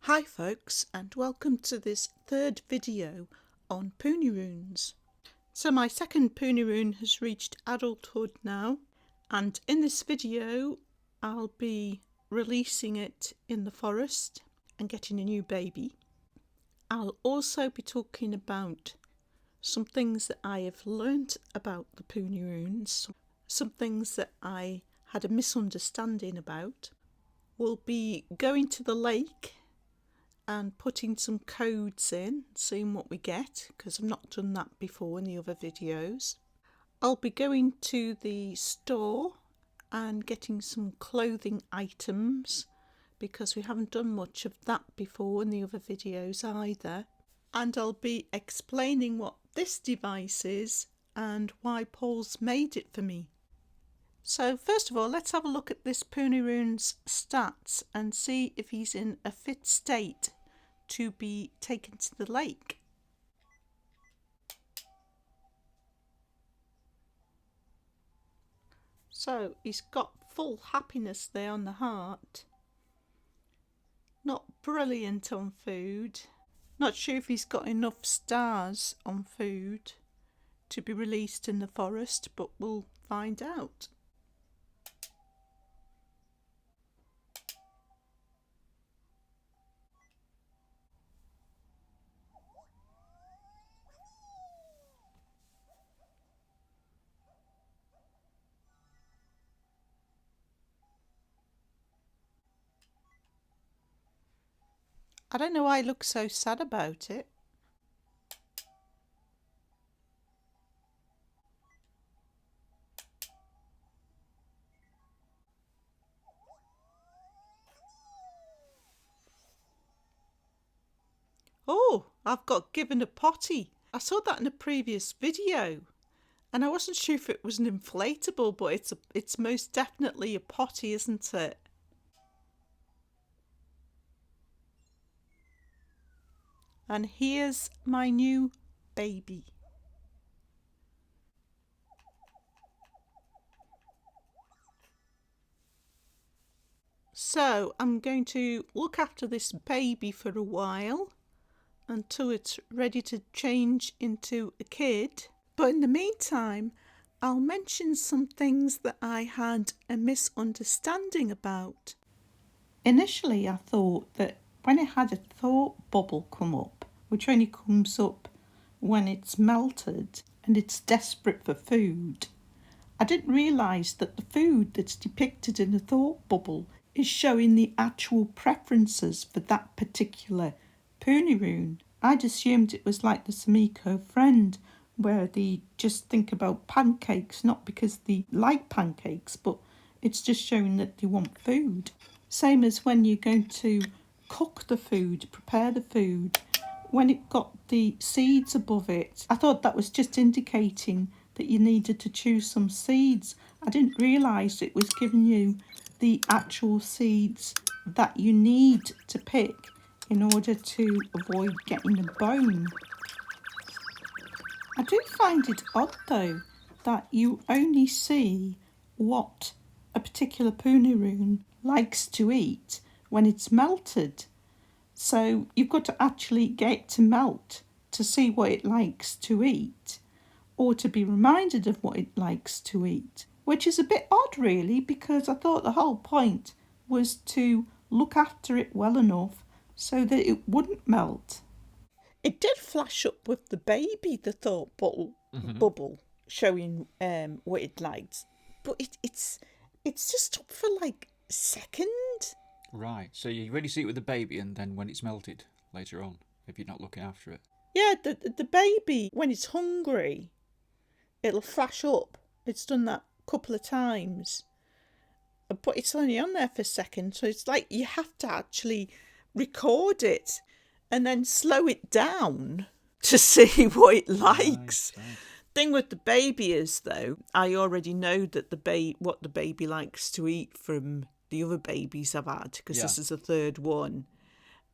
Hi folks, and welcome to this third video on Punirunes. So my second Punirune has reached adulthood now, and in this video I'll be releasing it in the forest and getting a new baby. I'll also be talking about some things that I have learnt about the Punirunes, some things that I had a misunderstanding about. We'll be going to the lake and putting some codes in, seeing what we get, because I've not done that before in the other videos. I'll be going to the store and getting some clothing items, because we haven't done much of that before in the other videos either. And I'll be explaining what this device is and why Paul's made it for me. So first of all, let's have a look at this Punirune's stats and see if he's in a fit state to be taken to the lake. So he's got full happiness there on the heart. Not brilliant on food. Not sure if he's got enough stars on food to be released in the forest, but we'll find out. I don't know why I look so sad about it. Oh, I've got given a potty. I saw that in a previous video and I wasn't sure if it was an inflatable, but it's most definitely a potty, isn't it? And here's my new baby. So I'm going to look after this baby for a while until it's ready to change into a kid. But in the meantime, I'll mention some things that I had a misunderstanding about. Initially, I thought that when it had a thought bubble come up, which only comes up when it's melted and it's desperate for food, I didn't realise that the food that's depicted in the thought bubble is showing the actual preferences for that particular Punirune. I'd assumed it was like the Samiko friend, where they just think about pancakes, not because they like pancakes, but it's just showing that they want food. Same as when you're going to cook the food, prepare the food, when it got the seeds above it, I thought that was just indicating that you needed to choose some seeds. I didn't realise it was giving you the actual seeds that you need to pick in order to avoid getting a bone. I do find it odd though that you only see what a particular Punirune likes to eat when it's melted. So you've got to actually get it to melt to see what it likes to eat, or to be reminded of what it likes to eat, which is a bit odd really, because I thought the whole point was to look after it well enough so that it wouldn't melt. It did flash up with the baby, the thought bubble showing what it liked, but it's just up for like a second. Right, so you really see it with the baby, and then when it's melted later on, if you're not looking after it. Yeah, the baby, when it's hungry, it'll flash up. It's done that a couple of times, but it's only on there for a second, so it's like you have to actually record it and then slow it down to see what it likes. Right. Thing with the baby is, though, I already know that what the baby likes to eat from the other babies I've had, because this is the third one,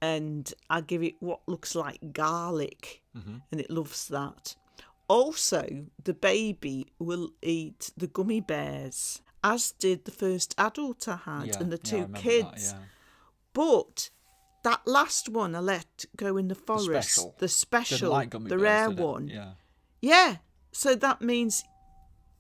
and I give it what looks like garlic, and it loves that. Also, the baby will eat the gummy bears, as did the first adult I had and the two kids. That, yeah. But that last one I let go in the forest, the Didn't special, like gummy the bears, rare did it? one. Yeah. Yeah, so that means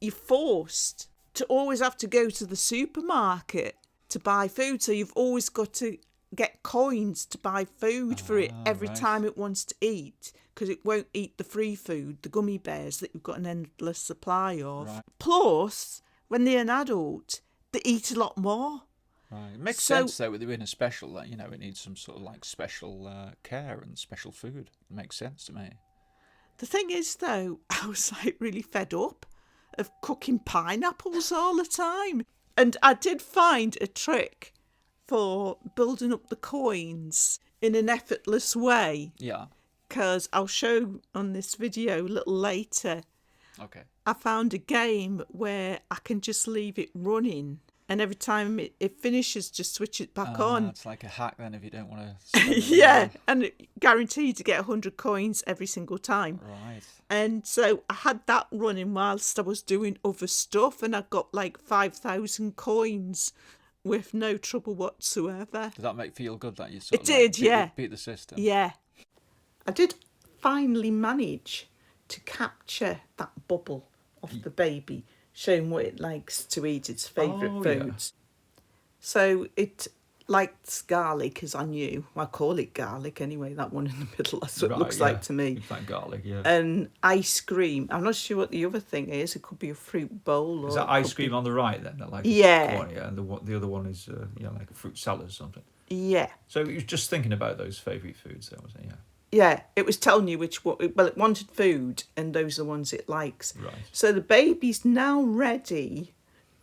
you're forced to always have to go to the supermarket to buy food. So you've always got to get coins to buy food for it every Right. time it wants to eat, because it won't eat the free food, the gummy bears that you've got an endless supply of. Right. Plus, when they're an adult, they eat a lot more. Right. It makes So- sense though with it being a special that, you know, it needs some sort of like special care and special food. It makes sense to me. The thing is, though, I was like really fed up of cooking pineapples all the time. And I did find a trick for building up the coins in an effortless way, Yeah. because I'll show on this video a little later. Okay. I found a game where I can just leave it running, and every time it finishes, just switch it back on. It's like a hack then if you don't want to. Yeah, and it guaranteed to get 100 coins every single time. Right. And so I had that running whilst I was doing other stuff, and I got like 5,000 coins with no trouble whatsoever. Does that make feel good that you sort It of did, yeah. beat the system? Yeah. I did finally manage to capture that bubble of the baby, showing what it likes to eat, its favourite foods. So it likes garlic, as I knew. I call it garlic anyway, that one in the middle. That's what it looks like to me. It's like garlic, yeah. And ice cream. I'm not sure what the other thing is. It could be a fruit bowl. Is or that ice cream on the right then? That like Yeah. corn, yeah, and the other one is like a fruit salad or something. Yeah. So you was just thinking about those favourite foods, then, wasn't it? Yeah. Yeah, it was telling you which one. Well, it wanted food, and those are the ones it likes. Right. So the baby's now ready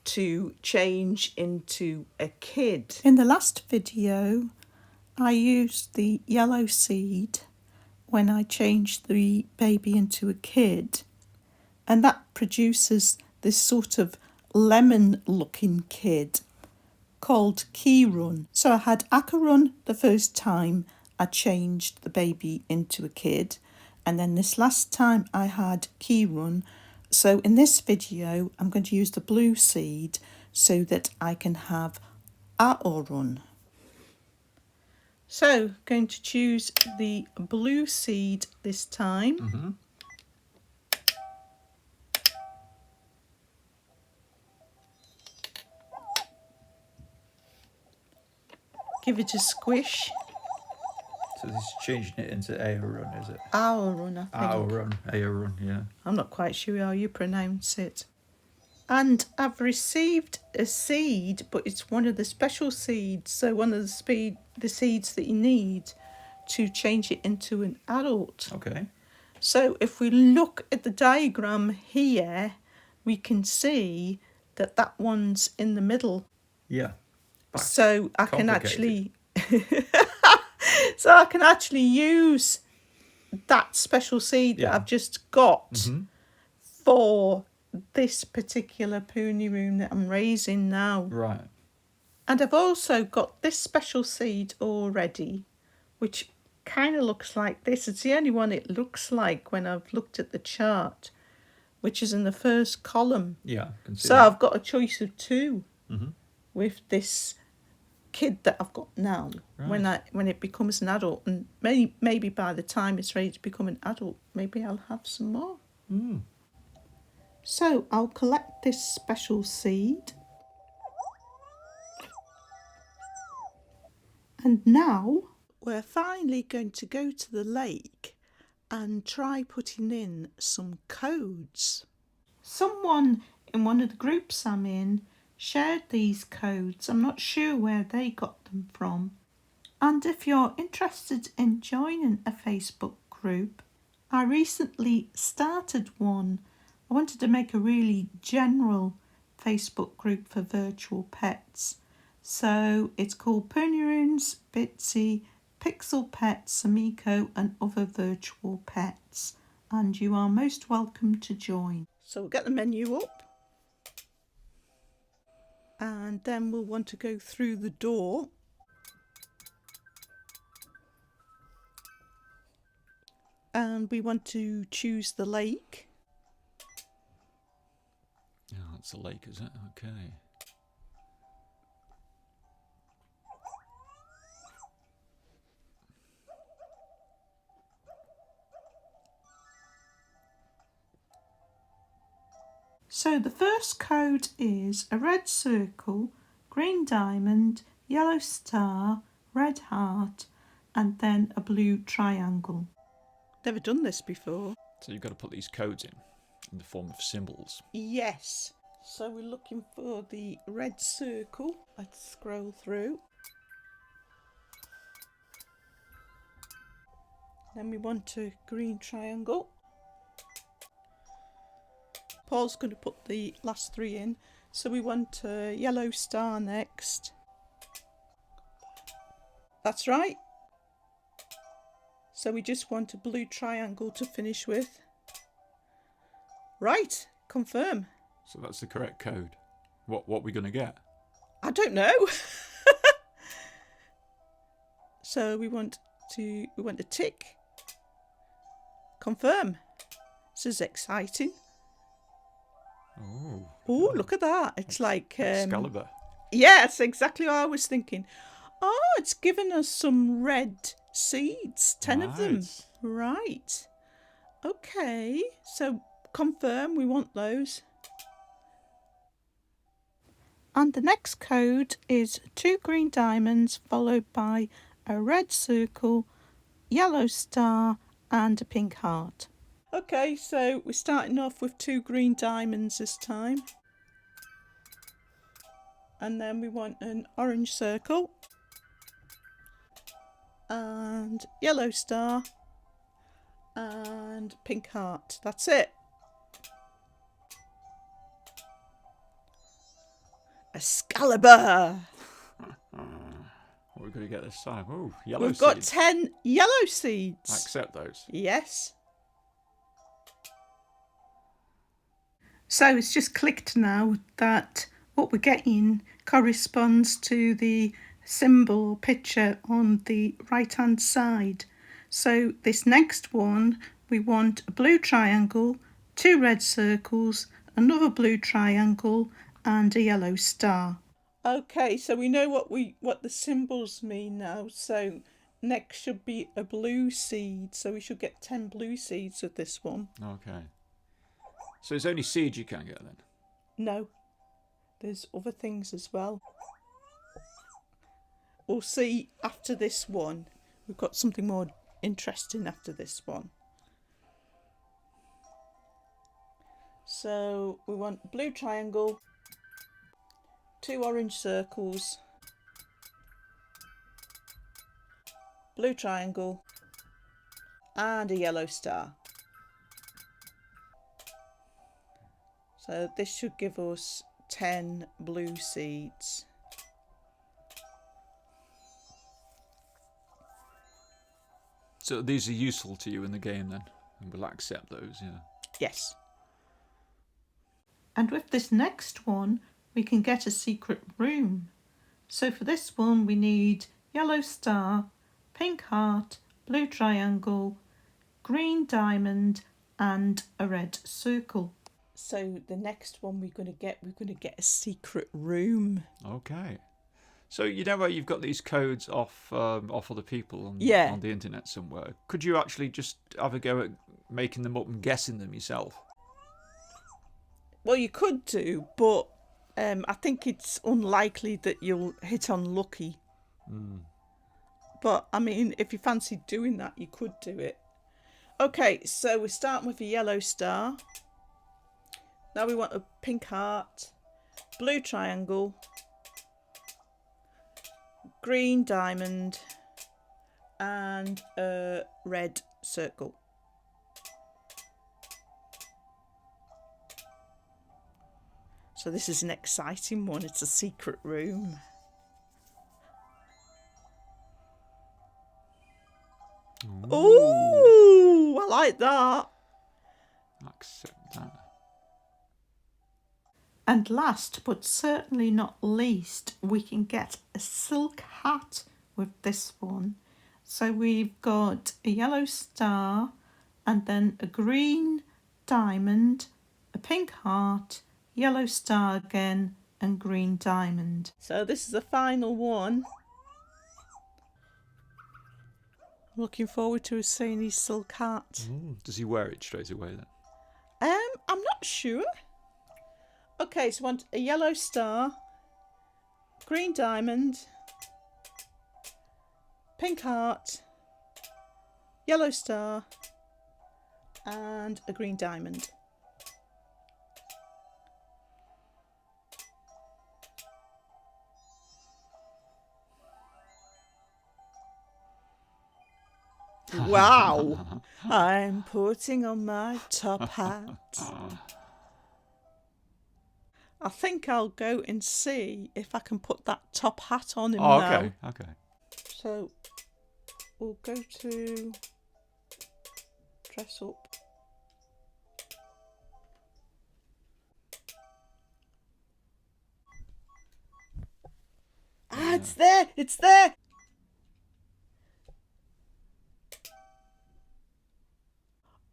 to change into a kid. In the last video, I used the yellow seed when I changed the baby into a kid, and that produces this sort of lemon-looking kid called Punirunes. So I had Acheron the first time I changed the baby into a kid, and then this last time I had Punirunes. So in this video I'm going to use the blue seed so that I can have Acheron. So going to choose the blue seed this time. Mm-hmm. Give it a squish. So this is changing it into Aeron, is it? Acheron, I think. Aeron, yeah. I'm not quite sure how you pronounce it. And I've received a seed, but it's one of the special seeds. So one of the seeds that you need to change it into an adult. Okay. So if we look at the diagram here, we can see that that one's in the middle. Yeah. So I can Complicated. actually use that special seed that Yeah. I've just got Mm-hmm. for this particular Punirunes that I'm raising now. Right. And I've also got this special seed already, which kind of looks like this. It's the only one it looks like when I've looked at the chart, which is in the first column. Yeah. I can see So that. I've got a choice of two Mm-hmm. with this kid that I've got now. Right. When it becomes an adult, and maybe by the time it's ready to become an adult, maybe I'll have some more. Mm. So I'll collect this special seed. And now we're finally going to go to the lake and try putting in some codes. Someone in one of the groups I'm in shared these codes. I'm not sure where they got them from. And if you're interested in joining a Facebook group, I recently started one. I wanted to make a really general Facebook group for virtual pets. So it's called Punirunes, Bitsy, Pixel Pets, Samiko and other virtual pets. And you are most welcome to join. So we'll get the menu up. And then we'll want to go through the door. And we want to choose the lake. Oh, that's a lake, is it? Okay. So the first code is a red circle, green diamond, yellow star, red heart, and then a blue triangle. Never done this before. So you've got to put these codes in the form of symbols. Yes. So we're looking for the red circle. Let's scroll through. Then we want a green triangle. Paul's going to put the last three in. So we want a yellow star next. That's right. So we just want a blue triangle to finish with. Right, confirm. So that's the correct code. What we're going to get? I don't know. So we want a tick. Confirm. This is exciting. Oh, look at that. It's like Excalibur. Yeah, that's exactly what I was thinking. Oh, it's given us some red seeds, 10 of them. Right. Okay, so confirm we want those. And the next code is 2 green diamonds followed by a red circle, yellow star and a pink heart. Okay, so we're starting off with 2 green diamonds this time. And then we want an orange circle and yellow star and pink heart. That's it. Excalibur! What are we going to get this time? Oh, yellow We've seeds. got 10 yellow seeds. I accept those. Yes. So it's just clicked now that what we're getting corresponds to the symbol picture on the right hand side. So this next one, we want a blue triangle, 2 red circles, another blue triangle and a yellow star. Okay, so we know what the symbols mean now. So next should be a blue seed. So we should get 10 blue seeds with this one. Okay. So it's only seeds you can get then? No, there's other things as well. We'll see after this one. We've got something more interesting after this one. So we want blue triangle, 2 orange circles, blue triangle and a yellow star. So this should give us 10 blue seeds. So these are useful to you in the game then? And we'll accept those, yeah. Yes. And with this next one, we can get a secret room. So for this one, we need yellow star, pink heart, blue triangle, green diamond, and a red circle. So the next one we're going to get a secret room. Okay. So you know where you've got these codes off other people on the internet somewhere. Could you actually just have a go at making them up and guessing them yourself? Well, you could do, but I think it's unlikely that you'll hit on lucky. But I mean, if you fancy doing that, you could do it. Okay, so we're starting with a yellow star. Now we want a pink heart, blue triangle, green diamond, and a red circle. So this is an exciting one. It's a secret room. Ooh, I like that. Accept that. And last but certainly not least, we can get a silk hat with this one. So we've got a yellow star and then a green diamond, a pink heart, yellow star again and green diamond. So this is the final one. I'm looking forward to seeing his silk hat. Does he wear it straight away then? I'm not sure. Okay, so I want a yellow star, green diamond, pink heart, yellow star, and a green diamond. Wow! I'm putting on my top hat. I think I'll go and see if I can put that top hat on him now. Okay, okay. So we'll go to dress up. Ah, it's there! It's there!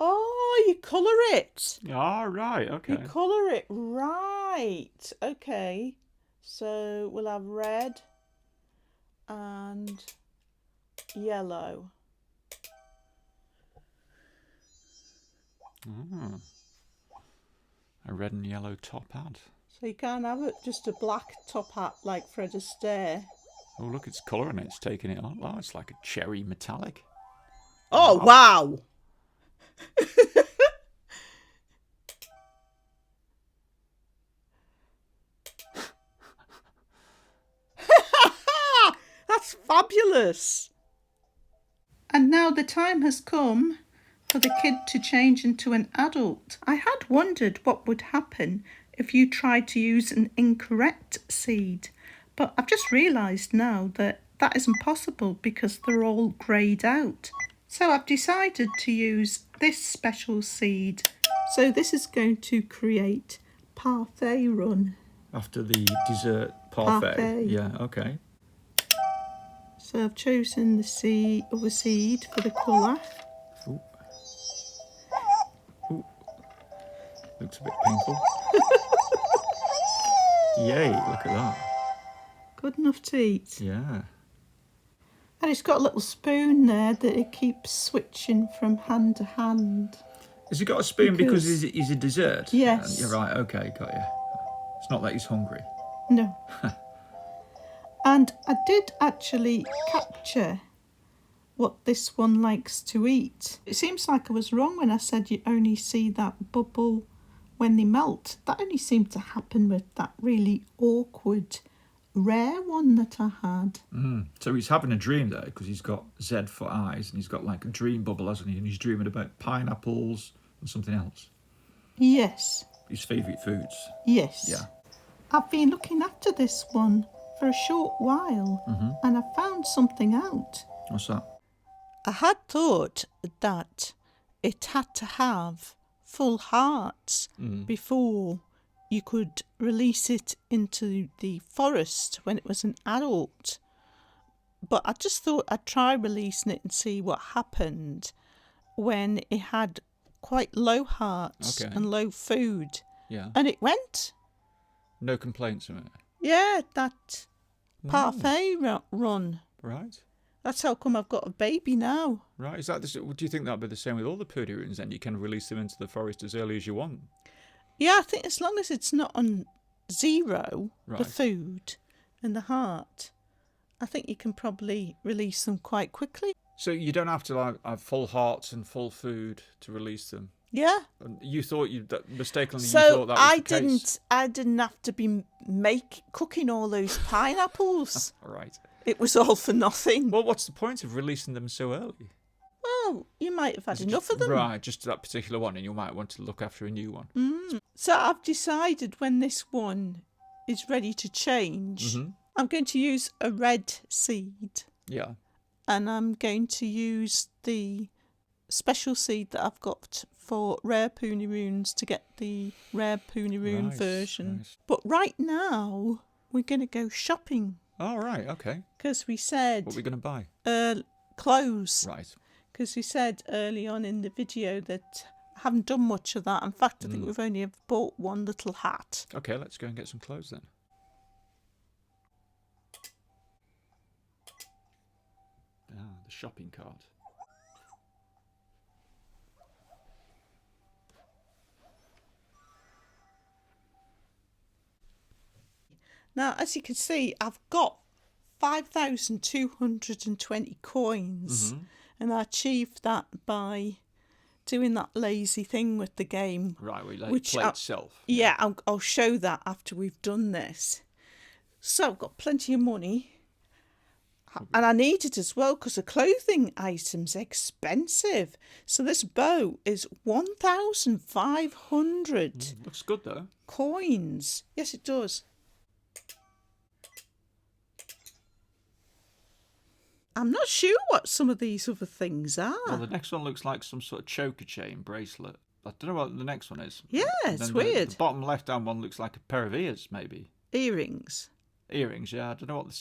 Oh, you colour it. All right, okay. You colour it, right. Okay. So we'll have red and yellow. A red and yellow top hat. So you can't have it just a black top hat like Fred Astaire. Oh, look, it's colouring it. It's taking it on. Oh, it's like a cherry metallic. Oh, wow. That's fabulous. And now the time has come for the kid to change into an adult. I had wondered what would happen if you tried to use an incorrect seed, but I've just realised now that that isn't possible because they're all greyed out. So I've decided to use this special seed. So this is going to create Parfait Run. After the dessert parfait. Parfait. Yeah, okay. So I've chosen the other seed for the colour. Ooh. Ooh. Looks a bit painful. Yay, look at that. Good enough to eat. Yeah. And it's got a little spoon there that it keeps switching from hand to hand. Has he got a spoon because he's a dessert? Yes. You're right, okay, got you. It's not that he's hungry. No. And I did actually capture what this one likes to eat. It seems like I was wrong when I said you only see that bubble when they melt. That only seemed to happen with that really awkward, rare one that I had. So he's having a dream there because he's got Z for eyes and he's got like a dream bubble, hasn't he? And he's dreaming about pineapples and something else. Yes. His favourite foods. Yes. Yeah. I've been looking after this one for a short while and I found something out. What's that? I had thought that it had to have full hearts before you could release it into the forest when it was an adult. But I just thought I'd try releasing it and see what happened when it had quite low hearts and low food. Yeah. And it went. No complaints from it. Yeah, that parfait run. Right. That's how come I've got a baby now. Right. Is that do you think that'd be the same with all the Punirunes then? You can release them into the forest as early as you want? Yeah, I think as long as it's not on zero, the Right. food and the heart, I think you can probably release them quite quickly. So you don't have to have full hearts and full food to release them. Yeah. And you thought mistakenly you So thought that was the case. I didn't have to be cooking all those pineapples. All right. It was all for nothing. Well, what's the point of releasing them so early? Well, you might have had Is it enough just- of them. Right, just that particular one, and you might want to look after a new one. So I've decided when this one is ready to change, I'm going to use a red seed. Yeah. And I'm going to use the special seed that I've got for rare Punirunes to get the rare Punirune version. Nice. But right now, we're going to go shopping. Oh, right, okay. Because we said... What are we going to buy? Clothes. Right. Because we said early on in the video that I haven't done much of that. In fact, I think we've only bought one little hat. Okay, let's go and get some clothes then. Ah, the shopping cart. Now, as you can see, I've got 5,220 coins, and I achieved that by doing that lazy thing with the game. Right, we let it play itself. Yeah, I'll show that after we've done this. So I've got plenty of money. And I need it as well because a clothing item's expensive. So this bow is 1,500 Looks good though. coins. Yes, it does. I'm not sure what some of these other things are. Well, the next one looks like some sort of choker chain bracelet. I don't know what the next one is. Yeah, it's weird. The bottom left-hand one looks like a pair of ears, maybe. Earrings. Earrings, yeah. I don't know what the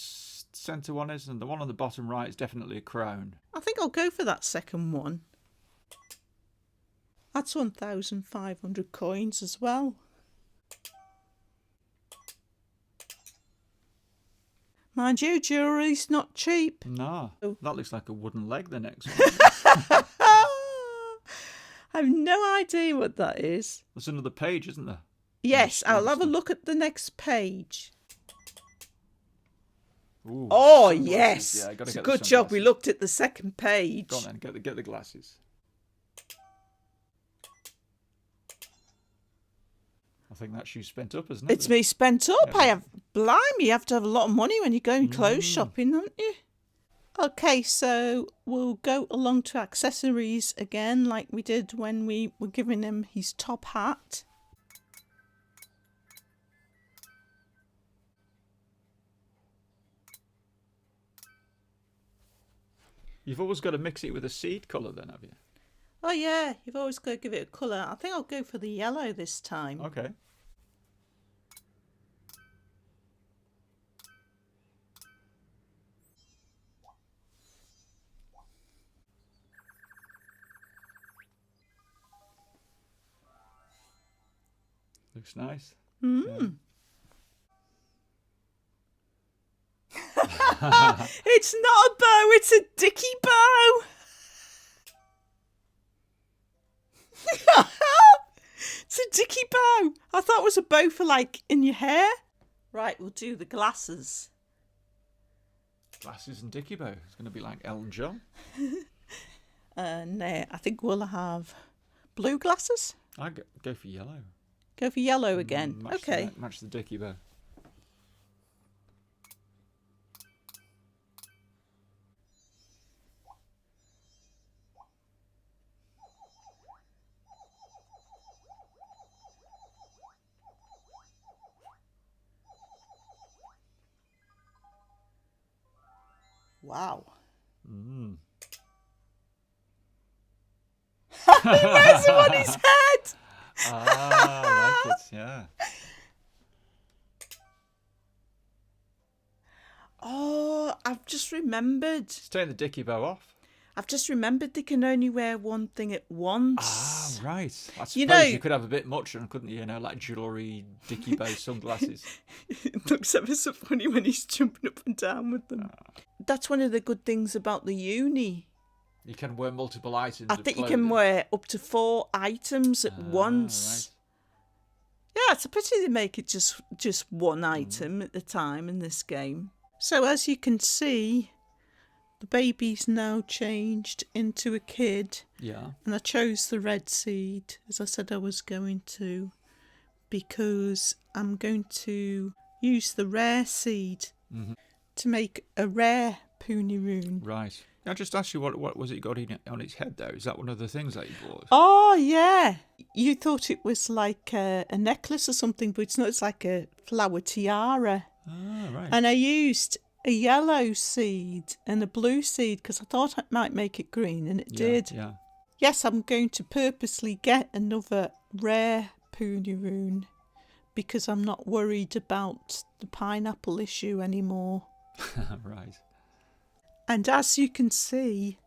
centre one is, and the one on the bottom right is definitely a crown. I think I'll go for that second one. That's 1,500 coins as well. Mind you, jewellery's not cheap. No, Oh. that looks like a wooden leg, the next one. I have no idea what that is. There's another page, isn't there? Yes, Yes, I'll have a yes. look at the next page. Ooh, Oh, sunglasses. yes. Yeah, gotta It's a get the good job we sunglasses. looked at the second page. Go on then, get the glasses. I think that's you spent up, isn't it? It's me spent up. Yeah. I have, blimey, you have to have a lot of money when you're going clothes shopping, don't you? Okay, so we'll go along to accessories again, like we did when we were giving him his top hat. You've always got to mix it with a seed colour then, have you? Oh yeah, you've always got to give it a colour. I think I'll go for the yellow this time. Okay. Looks nice. Mm. It's not a bow, it's a dicky bow. It's a dicky bow. I thought it was a bow for like in your hair. Right, we'll do the glasses. Glasses and dicky bow. It's going to be like Elton John. No, I think we'll have blue glasses. I'd go for yellow. Go for yellow again. Match Okay. match the dicky bow. Wow. Mm. He wears them on his head. Ah, I like it, yeah. Oh, I've just remembered. It's taking the dicky bow off. I've just remembered they can only wear one thing at once. Ah, right. I suppose You know- you could have a bit much, and couldn't you? You know, like jewellery, dicky bow sunglasses. It looks ever so funny when he's jumping up and down with them. That's one of the good things about the uni. You can wear multiple items. I of think you clothing. can wear up to 4 items at once. Yeah, it's a pity they make it just one item at a time in this game. So as you can see, the baby's now changed into a kid. Yeah. And I chose the red seed, as I said I was going to, because I'm going to use the rare seed to make a rare Punirune. Right. I just asked you what was it got on its head though? Is that one of the things that you bought? Oh, yeah. You thought it was like a necklace or something, but it's not. It's like a flower tiara. Ah, right. And I used a yellow seed and a blue seed because I thought I might make it green, and it did. Yeah. Yes, I'm going to purposely get another rare Punirune because I'm not worried about the pineapple issue anymore. Right. And as you can see,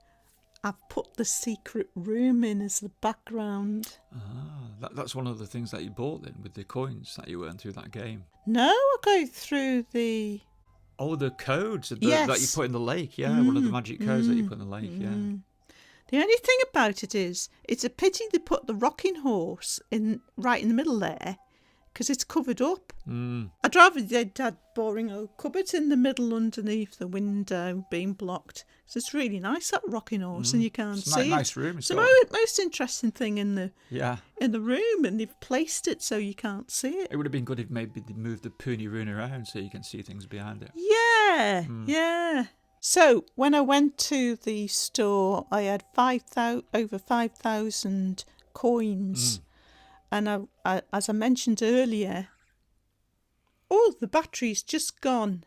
I've put the secret room in as the background. Ah, that's one of the things that you bought then with the coins that you earned through that game. No, I go through the... Oh, the codes that Yes. you put in the lake. Yeah, one of the magic codes that you put in the lake. Yeah. The only thing about it is, it's a pity they put the rocking horse right in the middle there, because it's covered up. Mm. I'd rather they'd had boring old cupboards in the middle underneath the window being blocked. So it's really nice, that rocking horse, and you can't It's a see nice it. room. It's the most interesting thing in the room, and they've placed it so you can't see it. It would have been good if maybe they moved the Punirune around so you can see things behind it. Yeah. So when I went to the store, I had over 5,000 coins, and I, as I mentioned earlier, the battery's just gone.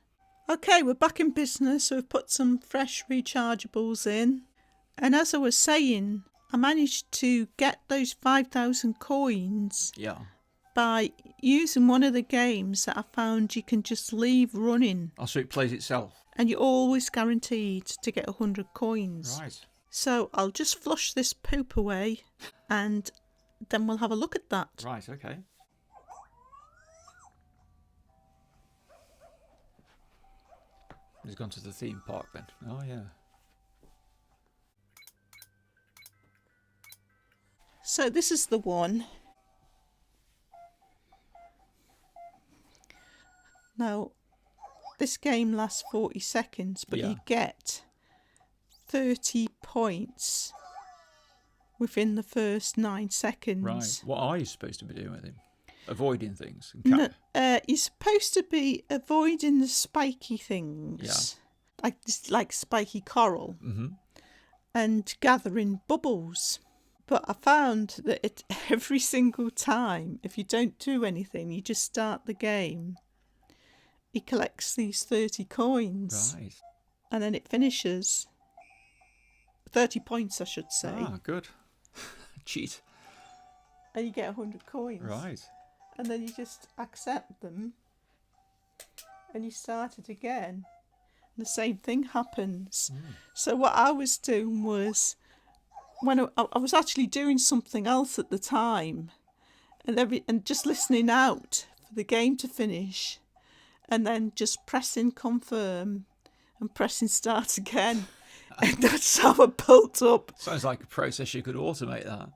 Okay, we're back in business. We've put some fresh rechargeables in, and as I was saying, I managed to get those 5,000 coins by using one of the games that I found you can just leave running. Oh, so it plays itself? And you're always guaranteed to get 100 coins. Right. So I'll just flush this poop away and then we'll have a look at that. Right, okay. He's gone to the theme park then. Oh, yeah. So this is the one. Now, this game lasts 40 seconds, but you get 30 points within the first 9 seconds. Right. What are you supposed to be doing with him? Avoiding things? You're supposed to be avoiding the spiky things. Yeah. Like spiky coral. Mm-hmm. And gathering bubbles. But I found that every single time, if you don't do anything, you just start the game, he collects these 30 coins. Right. And then it finishes. 30 points, I should say. Ah, good. Cheat. And you get 100 coins. Right. And then you just accept them. And you start it again. And the same thing happens. So what I was doing was, when I was actually doing something else at the time, and just listening out for the game to finish, and then just pressing confirm and pressing start again. And that's how I built up. Sounds like a process you could automate that.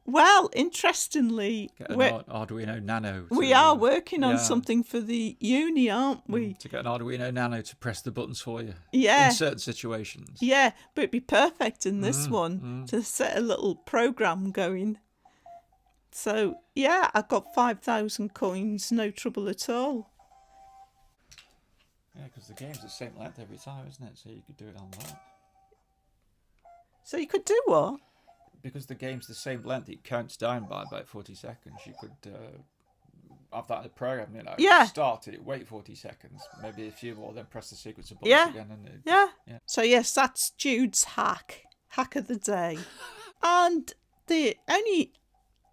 Well, interestingly, Get an Arduino Nano. We are working on something for the uni, aren't we? To get an Arduino Nano to press the buttons for you. Yeah. In certain situations. Yeah, but it'd be perfect in this one to set a little program going. So, yeah, I got 5,000 coins, no trouble at all. Yeah, because the game's the same length every time, isn't it? So you could do it on that. So you could do what? Because the game's the same length, it counts down by about 40 seconds. You could have that in the program, start it, wait 40 seconds, maybe a few more, then press the sequence of buttons again. And yeah. So yes, that's Jude's hack of the day. And the only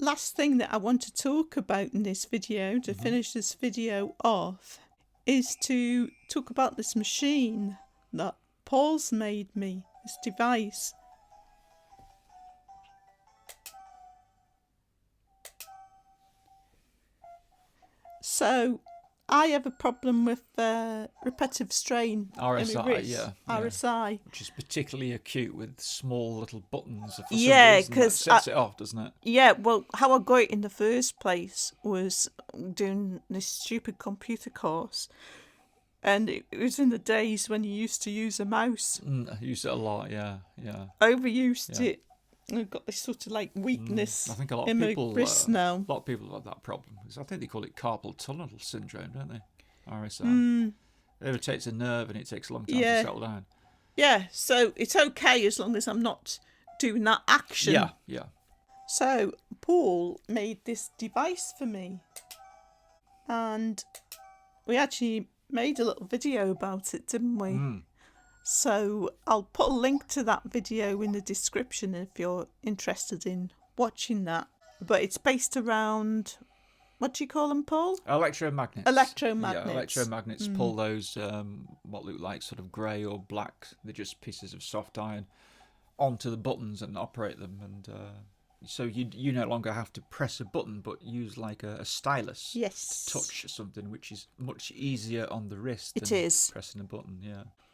last thing that I want to talk about in this video, to finish this video off, is to talk about this machine that Paul's made me, this device. So, I have a problem with repetitive strain. RSI, in my wrist. RSI. Which is particularly acute with small little buttons. For some reason, that sets it off, doesn't it? Yeah, well, how I got it in the first place was doing this stupid computer course. And it was in the days when you used to use a mouse. I used it a lot, yeah. Overused it. I've got this sort of like weakness I think a lot in of people, my wrist now. A lot of people have that problem. I think they call it carpal tunnel syndrome, don't they? RSI. It irritates a nerve and it takes a long time to settle down. Yeah, so it's okay as long as I'm not doing that action. Yeah. So Paul made this device for me. And we actually made a little video about it, didn't we? So I'll put a link to that video in the description if you're interested in watching that. But it's based around, what do you call them, Paul? Electromagnets. Electromagnets. Yeah, electromagnets pull those, what look like sort of grey or black, they're just pieces of soft iron, onto the buttons and operate them. And so you no longer have to press a button, but use like a stylus to touch something, which is much easier on the wrist than pressing a button,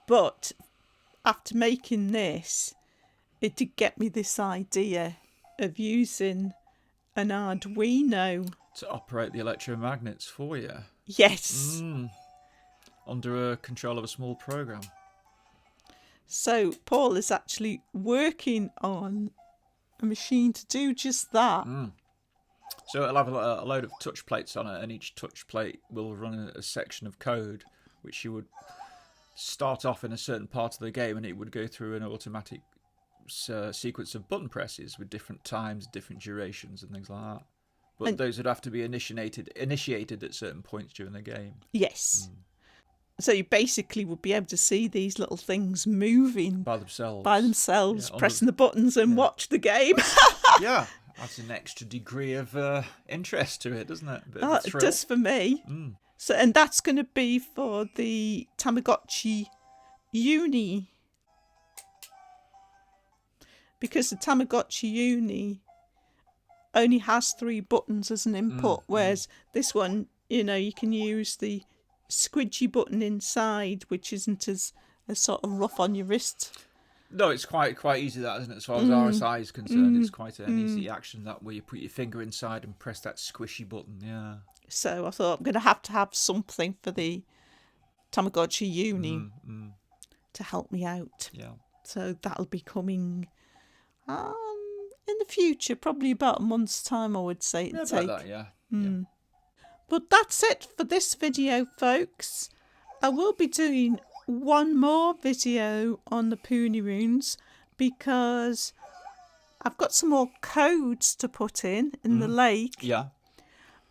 But after making this, it did get me this idea of using an Arduino To operate the electromagnets for you. Yes. Under a control of a small program. So Paul is actually working on a machine to do just that. So it'll have a load of touch plates on it, and each touch plate will run a section of code, which you would start off in a certain part of the game, and it would go through an automatic sequence of button presses with different times, different durations, and things like that. But those would have to be initiated at certain points during the game. Yes. So you basically would be able to see these little things moving By themselves. Yeah, pressing the buttons and watch the game. Yeah, adds an extra degree of interest to it, doesn't it? A bit of a It thrill. does for me. So, and that's going to be for the Tamagotchi Uni. Because the Tamagotchi Uni only has 3 buttons as an input, whereas this one, you can use the squidgy button inside, which isn't as sort of rough on your wrist. No, it's quite easy, that, isn't it? As far as RSI is concerned, it's quite an easy action, that where you put your finger inside and press that squishy button, yeah. So I thought I'm going to have something for the Tamagotchi Uni to help me out. Yeah. So that'll be coming in the future, probably about a month's time, I would say it'd take. About that, yeah. But that's it for this video, folks. I will be doing one more video on the Punirunes because I've got some more codes to put in the lake. Yeah.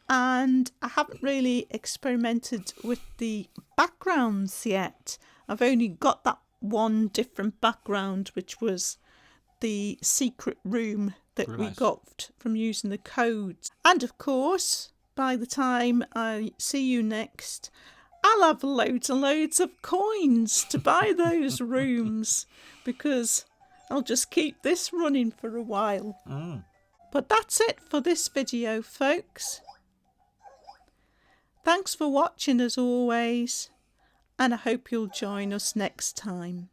And I haven't really experimented with the backgrounds yet. I've only got that one different background, which was the secret room that we got from using the codes. And of course, by the time I see you next, I'll have loads and loads of coins to buy those rooms because I'll just keep this running for a while. But that's it for this video, folks. Thanks for watching as always, and I hope you'll join us next time.